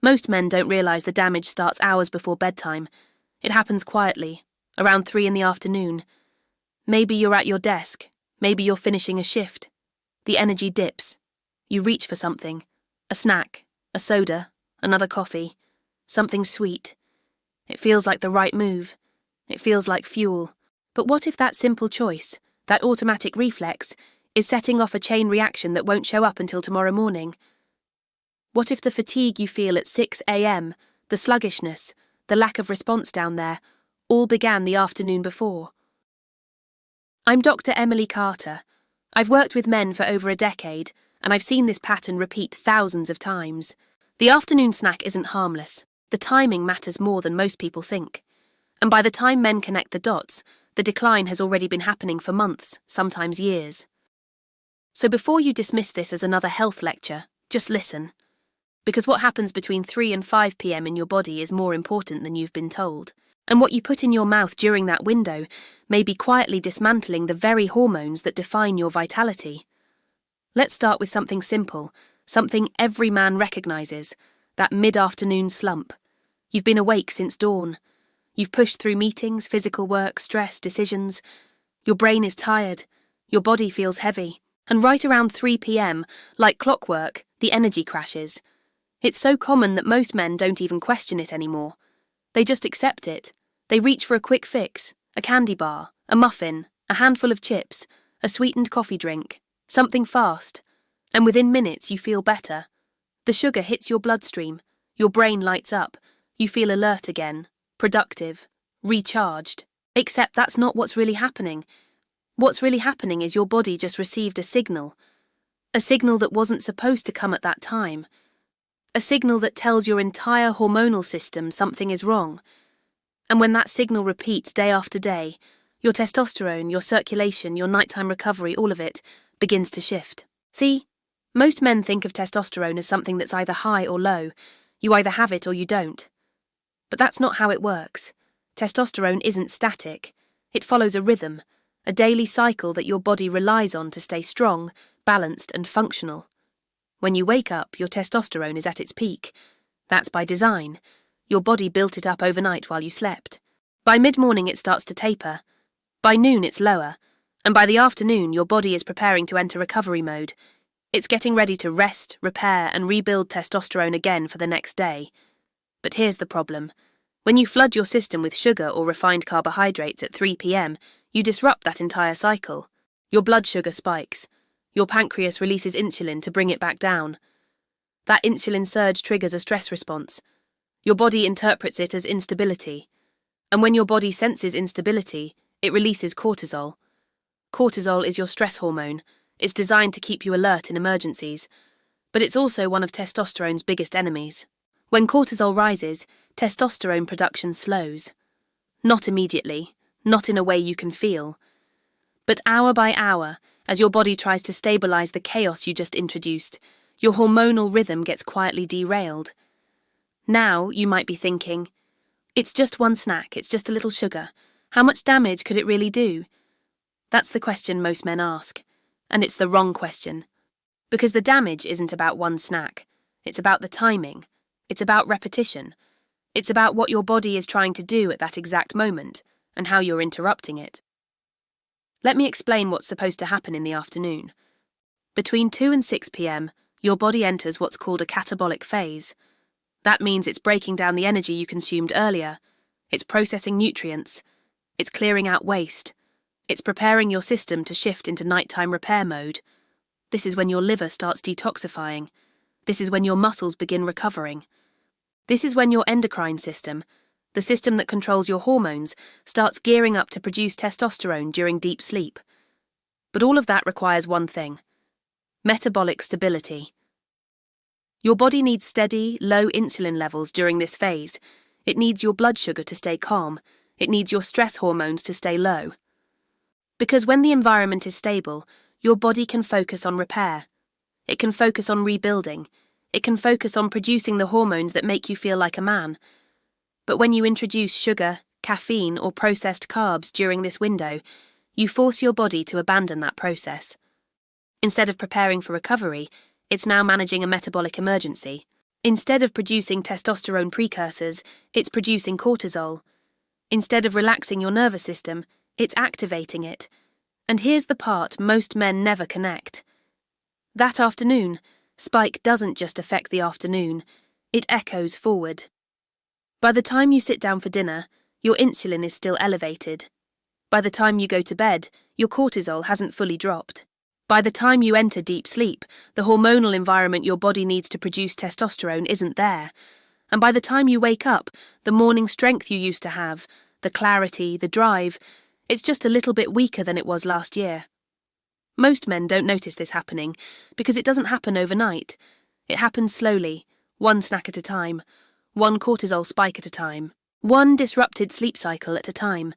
Most men don't realize the damage starts hours before bedtime. It happens quietly, around 3 in the afternoon. Maybe you're at your desk. Maybe you're finishing a shift. The energy dips. You reach for something. A snack, a soda, another coffee. Something sweet. It feels like the right move. It feels like fuel. But what if that simple choice, that automatic reflex, is setting off a chain reaction that won't show up until tomorrow morning? What if the fatigue you feel at 6 a.m., the sluggishness, the lack of response down there, all began the afternoon before? I'm Dr. Emily Carter. I've worked with men for over a decade, and I've seen this pattern repeat thousands of times. The afternoon snack isn't harmless. The timing matters more than most people think. And by the time men connect the dots, the decline has already been happening for months, sometimes years. So before you dismiss this as another health lecture, just listen. Because what happens between 3 and 5 p.m. in your body is more important than you've been told. And what you put in your mouth during that window may be quietly dismantling the very hormones that define your vitality. Let's start with something simple, something every man recognizes, that mid-afternoon slump. You've been awake since dawn. You've pushed through meetings, physical work, stress, decisions. Your brain is tired. Your body feels heavy. And right around 3 p.m., like clockwork, the energy crashes. It's so common that most men don't even question it anymore. They just accept it. They reach for a quick fix, a candy bar, a muffin, a handful of chips, a sweetened coffee drink, something fast. And within minutes you feel better. The sugar hits your bloodstream, your brain lights up, you feel alert again, productive, recharged. Except that's not what's really happening. What's really happening is your body just received a signal that wasn't supposed to come at that time. A signal that tells your entire hormonal system something is wrong. And when that signal repeats day after day, your testosterone, your circulation, your nighttime recovery, all of it, begins to shift. See? Most men think of testosterone as something that's either high or low. You either have it or you don't. But that's not how it works. Testosterone isn't static. It follows a rhythm, a daily cycle that your body relies on to stay strong, balanced, and functional. When you wake up, your testosterone is at its peak. That's by design. Your body built it up overnight while you slept. By mid-morning it starts to taper. By noon it's lower. And by the afternoon your body is preparing to enter recovery mode. It's getting ready to rest, repair, and rebuild testosterone again for the next day. But here's the problem. When you flood your system with sugar or refined carbohydrates at 3 p.m., you disrupt that entire cycle. Your blood sugar spikes. Your pancreas releases insulin to bring it back down. That insulin surge triggers a stress response. Your body interprets it as instability. And when your body senses instability, it releases cortisol. Cortisol is your stress hormone. It's designed to keep you alert in emergencies. But it's also one of testosterone's biggest enemies. When cortisol rises, testosterone production slows. Not immediately, not in a way you can feel. But hour by hour, as your body tries to stabilize the chaos you just introduced, your hormonal rhythm gets quietly derailed. Now you might be thinking, it's just one snack, it's just a little sugar. How much damage could it really do? That's the question most men ask. And it's the wrong question. Because the damage isn't about one snack. It's about the timing. It's about repetition. It's about what your body is trying to do at that exact moment, and how you're interrupting it. Let me explain what's supposed to happen in the afternoon. Between 2 and 6 p.m., your body enters what's called a catabolic phase. That means it's breaking down the energy you consumed earlier. It's processing nutrients. It's clearing out waste. It's preparing your system to shift into nighttime repair mode. This is when your liver starts detoxifying. This is when your muscles begin recovering. This is when your endocrine system, the system that controls your hormones, starts gearing up to produce testosterone during deep sleep. But all of that requires one thing: metabolic stability. Your body needs steady, low insulin levels during this phase. It needs your blood sugar to stay calm. It needs your stress hormones to stay low. Because when the environment is stable, your body can focus on repair. It can focus on rebuilding. It can focus on producing the hormones that make you feel like a man. But when you introduce sugar, caffeine, or processed carbs during this window, you force your body to abandon that process. Instead of preparing for recovery, it's now managing a metabolic emergency. Instead of producing testosterone precursors, it's producing cortisol. Instead of relaxing your nervous system, it's activating it. And here's the part most men never connect. That afternoon, spike doesn't just affect the afternoon, it echoes forward. By the time you sit down for dinner, your insulin is still elevated. By the time you go to bed, your cortisol hasn't fully dropped. By the time you enter deep sleep, the hormonal environment your body needs to produce testosterone isn't there. And by the time you wake up, the morning strength you used to have, the clarity, the drive, it's just a little bit weaker than it was last year. Most men don't notice this happening because it doesn't happen overnight. It happens slowly, one snack at a time, one cortisol spike at a time, one disrupted sleep cycle at a time.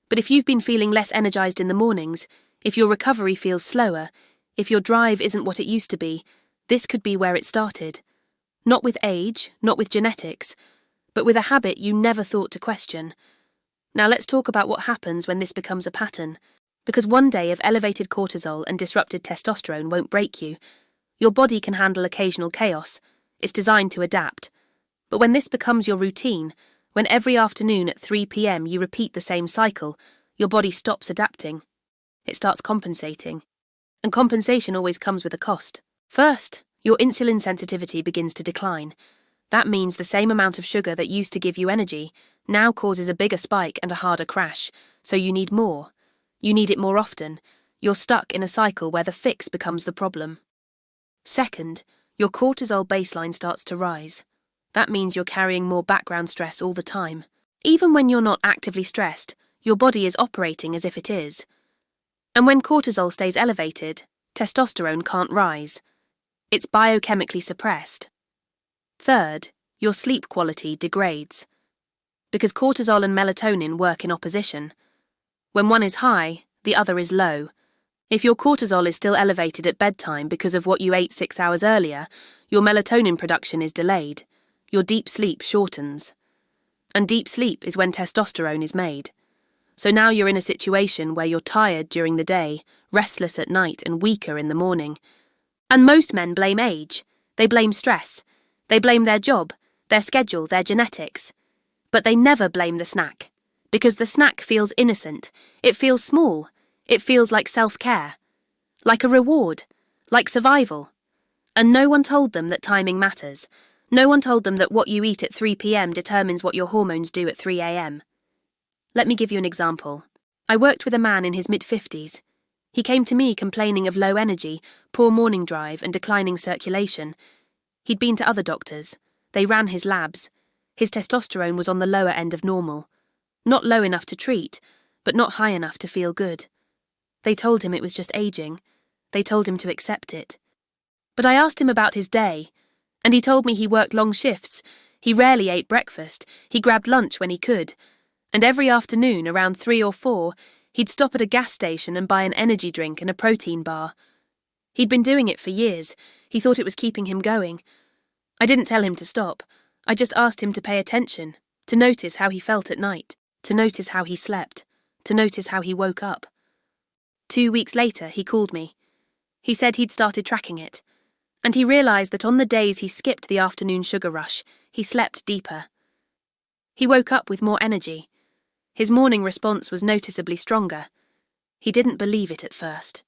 But if you've been feeling less energized in the mornings, if your recovery feels slower, if your drive isn't what it used to be, this could be where it started. Not with age, not with genetics, but with a habit you never thought to question. Now let's talk about what happens when this becomes a pattern, because one day of elevated cortisol and disrupted testosterone won't break you. Your body can handle occasional chaos. It's designed to adapt. But when this becomes your routine, when every afternoon at 3 p.m. you repeat the same cycle, your body stops adapting. It starts compensating. And compensation always comes with a cost. First, your insulin sensitivity begins to decline. That means the same amount of sugar that used to give you energy now causes a bigger spike and a harder crash, so you need more. You need it more often. You're stuck in a cycle where the fix becomes the problem. Second, your cortisol baseline starts to rise. That means you're carrying more background stress all the time. Even when you're not actively stressed, your body is operating as if it is. And when cortisol stays elevated, testosterone can't rise. It's biochemically suppressed. Third, your sleep quality degrades. Because cortisol and melatonin work in opposition. When one is high, the other is low. If your cortisol is still elevated at bedtime because of what you ate 6 hours earlier, your melatonin production is delayed. Your deep sleep shortens. And deep sleep is when testosterone is made. So now you're in a situation where you're tired during the day, restless at night and weaker in the morning. And most men blame age. They blame stress. They blame their job, their schedule, their genetics. But they never blame the snack. Because the snack feels innocent. It feels small. It feels like self-care. Like a reward. Like survival. And no one told them that timing matters. No one told them that what you eat at 3 p.m. determines what your hormones do at 3 a.m. Let me give you an example. I worked with a man in his mid-50s. He came to me complaining of low energy, poor morning drive and declining circulation. He'd been to other doctors. They ran his labs. His testosterone was on the lower end of normal. Not low enough to treat, but not high enough to feel good. They told him it was just aging. They told him to accept it. But I asked him about his day, and he told me he worked long shifts. He rarely ate breakfast. He grabbed lunch when he could. And every afternoon, around 3 or 4, he'd stop at a gas station and buy an energy drink and a protein bar. He'd been doing it for years. He thought it was keeping him going. I didn't tell him to stop. I just asked him to pay attention, to notice how he felt at night, to notice how he slept, to notice how he woke up. 2 weeks later, he called me. He said he'd started tracking it, and he realised that on the days he skipped the afternoon sugar rush, he slept deeper. He woke up with more energy. His morning response was noticeably stronger. He didn't believe it at first.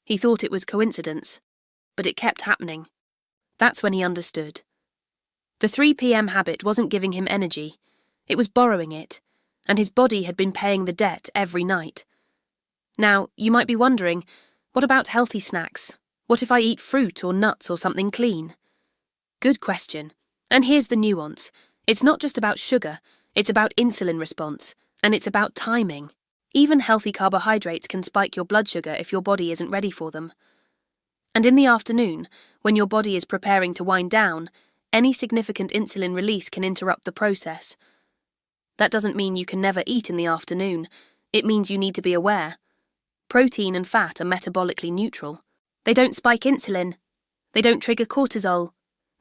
He thought it was coincidence, but it kept happening. That's when he understood. The 3 p.m. habit wasn't giving him energy. It was borrowing it, and his body had been paying the debt every night. Now, you might be wondering, what about healthy snacks? What if I eat fruit or nuts or something clean? Good question. And here's the nuance. It's not just about sugar, it's about insulin response, and it's about timing. Even healthy carbohydrates can spike your blood sugar if your body isn't ready for them. And in the afternoon, when your body is preparing to wind down, any significant insulin release can interrupt the process. That doesn't mean you can never eat in the afternoon. It means you need to be aware. Protein and fat are metabolically neutral. They don't spike insulin. They don't trigger cortisol.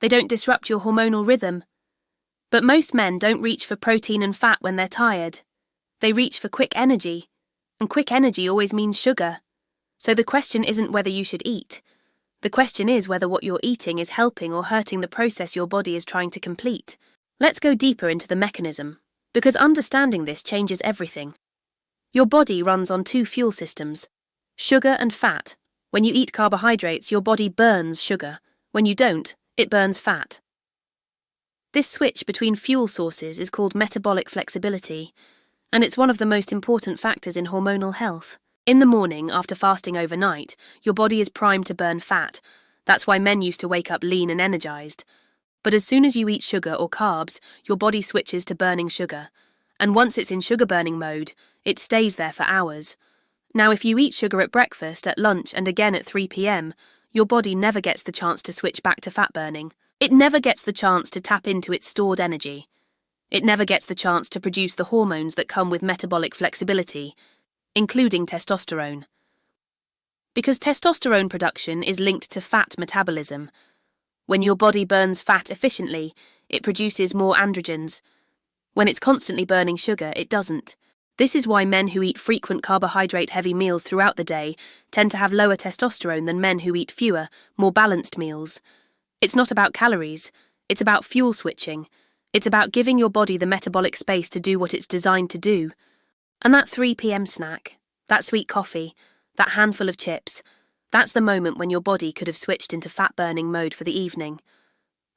They don't disrupt your hormonal rhythm. But most men don't reach for protein and fat when they're tired. They reach for quick energy. And quick energy always means sugar. So the question isn't whether you should eat. The question is whether what you're eating is helping or hurting the process your body is trying to complete. Let's go deeper into the mechanism, because understanding this changes everything. Your body runs on two fuel systems, sugar and fat. When you eat carbohydrates, your body burns sugar. When you don't, it burns fat. This switch between fuel sources is called metabolic flexibility, and it's one of the most important factors in hormonal health. In the morning, after fasting overnight, your body is primed to burn fat. That's why men used to wake up lean and energized. But as soon as you eat sugar or carbs, your body switches to burning sugar. And once it's in sugar-burning mode, it stays there for hours. Now, if you eat sugar at breakfast, at lunch, and again at 3 p.m., your body never gets the chance to switch back to fat burning. It never gets the chance to tap into its stored energy. It never gets the chance to produce the hormones that come with metabolic flexibility, including testosterone. Because testosterone production is linked to fat metabolism. When your body burns fat efficiently, it produces more androgens. When it's constantly burning sugar, it doesn't. This is why men who eat frequent carbohydrate-heavy meals throughout the day tend to have lower testosterone than men who eat fewer, more balanced meals. It's not about calories, it's about fuel switching. It's about giving your body the metabolic space to do what it's designed to do. And that 3 p.m. snack, that sweet coffee, that handful of chips, that's the moment when your body could have switched into fat-burning mode for the evening.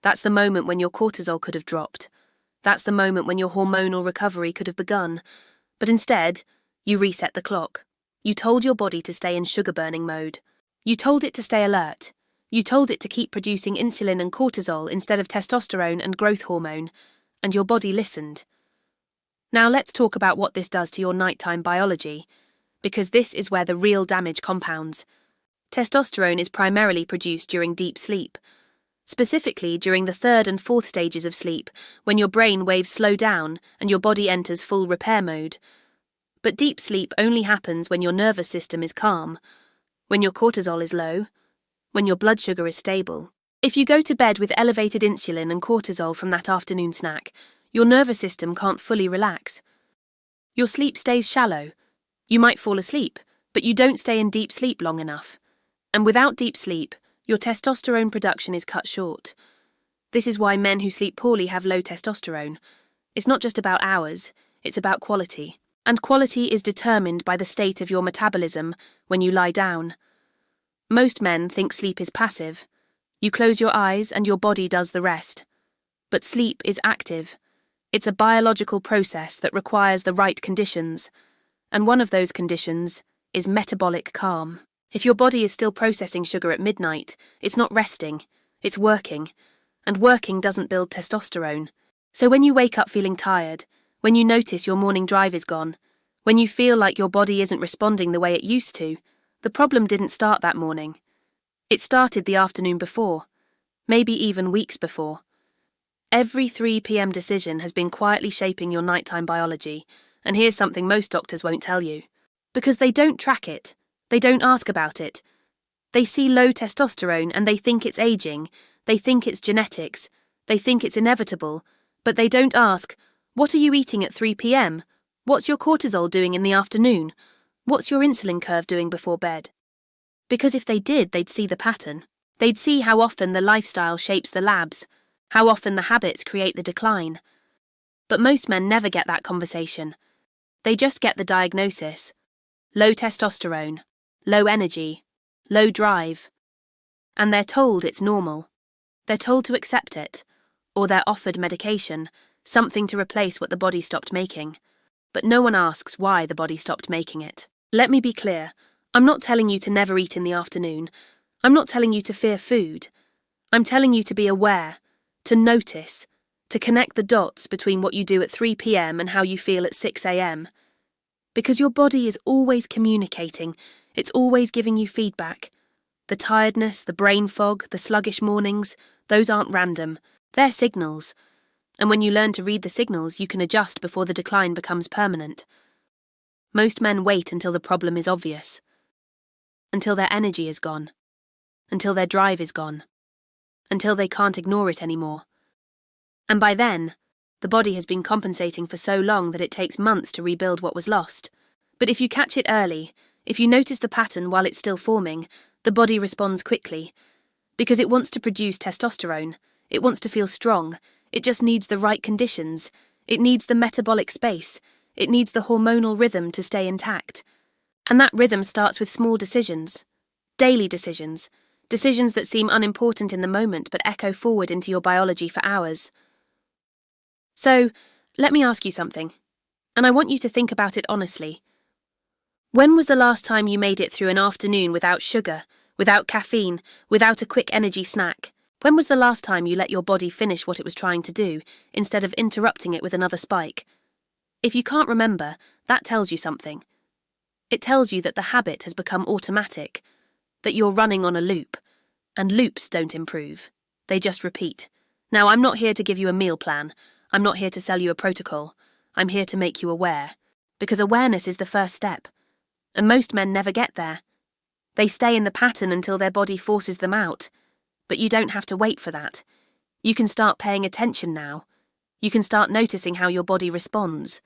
That's the moment when your cortisol could have dropped. That's the moment when your hormonal recovery could have begun. But instead, you reset the clock. You told your body to stay in sugar-burning mode. You told it to stay alert. You told it to keep producing insulin and cortisol instead of testosterone and growth hormone, and your body listened. Now let's talk about what this does to your nighttime biology, because this is where the real damage compounds. Testosterone is primarily produced during deep sleep, specifically during the third and fourth stages of sleep, when your brain waves slow down and your body enters full repair mode. But deep sleep only happens when your nervous system is calm, when your cortisol is low, when your blood sugar is stable. If you go to bed with elevated insulin and cortisol from that afternoon snack, your nervous system can't fully relax. Your sleep stays shallow. You might fall asleep, but you don't stay in deep sleep long enough. And without deep sleep, your testosterone production is cut short. This is why men who sleep poorly have low testosterone. It's not just about hours, it's about quality. And quality is determined by the state of your metabolism when you lie down. Most men think sleep is passive. You close your eyes and your body does the rest. But sleep is active. It's a biological process that requires the right conditions. And one of those conditions is metabolic calm. If your body is still processing sugar at midnight, it's not resting, it's working. And working doesn't build testosterone. So when you wake up feeling tired, when you notice your morning drive is gone, when you feel like your body isn't responding the way it used to, the problem didn't start that morning. It started the afternoon before, maybe even weeks before. Every 3 p.m. decision has been quietly shaping your nighttime biology, and here's something most doctors won't tell you. Because they don't track it, they don't ask about it. They see low testosterone and they think it's aging, they think it's genetics, they think it's inevitable, but they don't ask, what are you eating at 3 p.m? What's your cortisol doing in the afternoon? What's your insulin curve doing before bed? Because if they did, they'd see the pattern. They'd see how often the lifestyle shapes the labs, how often the habits create the decline. But most men never get that conversation. They just get the diagnosis. Low testosterone, low energy, low drive. And they're told it's normal. They're told to accept it, or they're offered medication, something to replace what the body stopped making. But no one asks why the body stopped making it. Let me be clear, I'm not telling you to never eat in the afternoon. I'm not telling you to fear food. I'm telling you to be aware, to notice, to connect the dots between what you do at 3 p.m. and how you feel at 6 a.m. Because your body is always communicating, it's always giving you feedback. The tiredness, the brain fog, the sluggish mornings, those aren't random. They're signals. And when you learn to read the signals, you can adjust before the decline becomes permanent. Most men wait until the problem is obvious. Until their energy is gone. Until their drive is gone. Until they can't ignore it anymore. And by then, the body has been compensating for so long that it takes months to rebuild what was lost. But if you catch it early, if you notice the pattern while it's still forming, the body responds quickly. Because it wants to produce testosterone. It wants to feel strong. It just needs the right conditions. It needs the metabolic space. It needs the hormonal rhythm to stay intact. And that rhythm starts with small decisions. Daily decisions. Decisions that seem unimportant in the moment but echo forward into your biology for hours. So, let me ask you something. And I want you to think about it honestly. When was the last time you made it through an afternoon without sugar, without caffeine, without a quick energy snack? When was the last time you let your body finish what it was trying to do, instead of interrupting it with another spike? If you can't remember, that tells you something. It tells you that the habit has become automatic, that you're running on a loop, and loops don't improve. They just repeat. Now, I'm not here to give you a meal plan. I'm not here to sell you a protocol. I'm here to make you aware, because awareness is the first step. And most men never get there. They stay in the pattern until their body forces them out. But you don't have to wait for that. You can start paying attention now. You can start noticing how your body responds.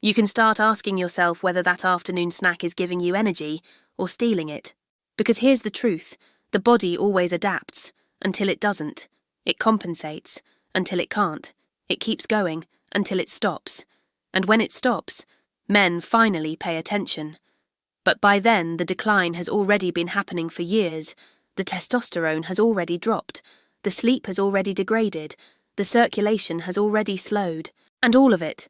You can start asking yourself whether that afternoon snack is giving you energy or stealing it. Because here's the truth. The body always adapts, until it doesn't. It compensates, until it can't. It keeps going, until it stops. And when it stops, men finally pay attention. But by then, the decline has already been happening for years. The testosterone has already dropped. The sleep has already degraded. The circulation has already slowed. And all of it,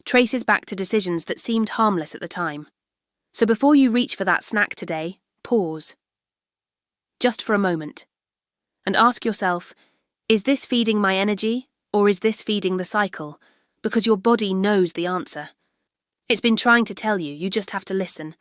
traces back to decisions that seemed harmless at the time. So before you reach for that snack today, pause. Just for a moment. And ask yourself, is this feeding my energy, or is this feeding the cycle? Because your body knows the answer. It's been trying to tell you, you just have to listen.